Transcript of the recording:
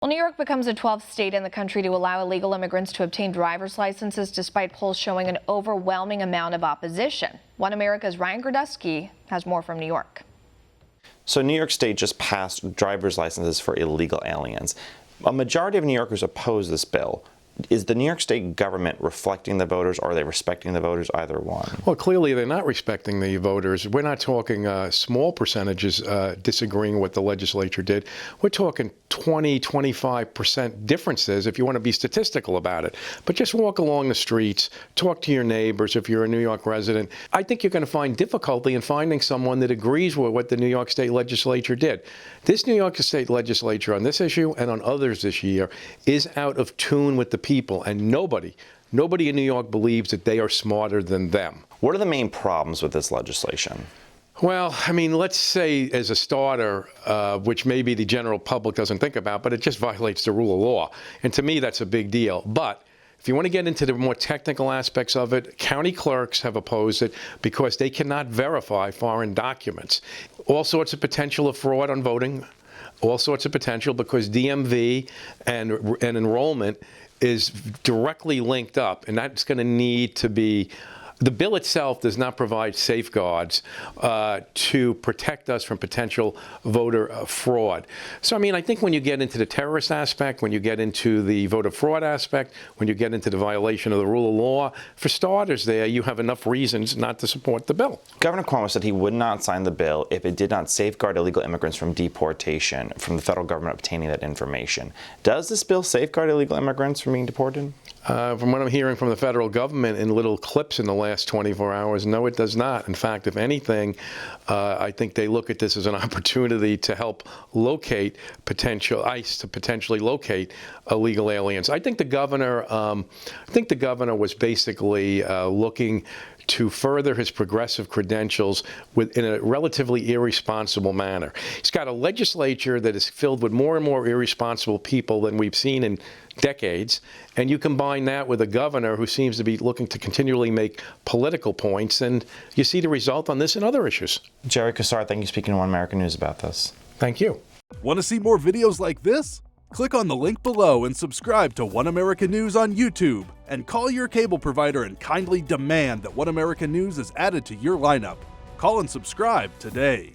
Well, New York becomes the 12th state in the country to allow illegal immigrants to obtain driver's licenses despite polls showing an overwhelming amount of opposition. One America's Ryan Grodusky has more from New York. So New York State just passed driver's licenses for illegal aliens. A majority of New Yorkers oppose this bill. Is the New York State government reflecting the voters, or are they respecting the voters? Either one. Well, clearly they're not respecting the voters. We're not talking small percentages disagreeing with what the legislature did. We're talking 20–25% differences if you want to be statistical about it. But just walk along the streets, talk to your neighbors if you're a New York resident. I think you're going to find difficulty in finding someone that agrees with what the New York State legislature did. This New York State legislature on this issue and on others this year is out of tune with the people, and nobody in New York believes that they are smarter than them. What are the main problems with this legislation? Well, I mean, let's say as a starter, which maybe the general public doesn't think about, but it just violates the rule of law. And to me, that's a big deal. But if you want to get into the more technical aspects of it, county clerks have opposed it because they cannot verify foreign documents. All sorts of potential of fraud on voting, all sorts of potential because DMV and enrollment is directly linked up, and that's going to need to be. The bill itself does not provide safeguards to protect us from potential voter fraud. So, I mean, I think when you get into the terrorist aspect, when you get into the voter fraud aspect, when you get into the violation of the rule of law, for starters there, you have enough reasons not to support the bill. Governor Cuomo said he would not sign the bill if it did not safeguard illegal immigrants from deportation, from the federal government obtaining that information. Does this bill safeguard illegal immigrants from being deported? From what I'm hearing from the federal government in little clips in the last 24 hours, no, it does not. In fact, if anything, I think they look at this as an opportunity to help locate ICE to potentially locate illegal aliens. I think the governor was basically looking to further his progressive credentials in a relatively irresponsible manner. He's got a legislature that is filled with more and more irresponsible people than we've seen in decades, and you combine that with a governor who seems to be looking to continually make political points, and you see the result on this and other issues. Jerry Kassar, thank you for speaking to One American News about this. Thank you. Want to see more videos like this? Click on the link below and subscribe to One American News on YouTube, and call your cable provider and kindly demand that One American News is added to your lineup. Call and subscribe today.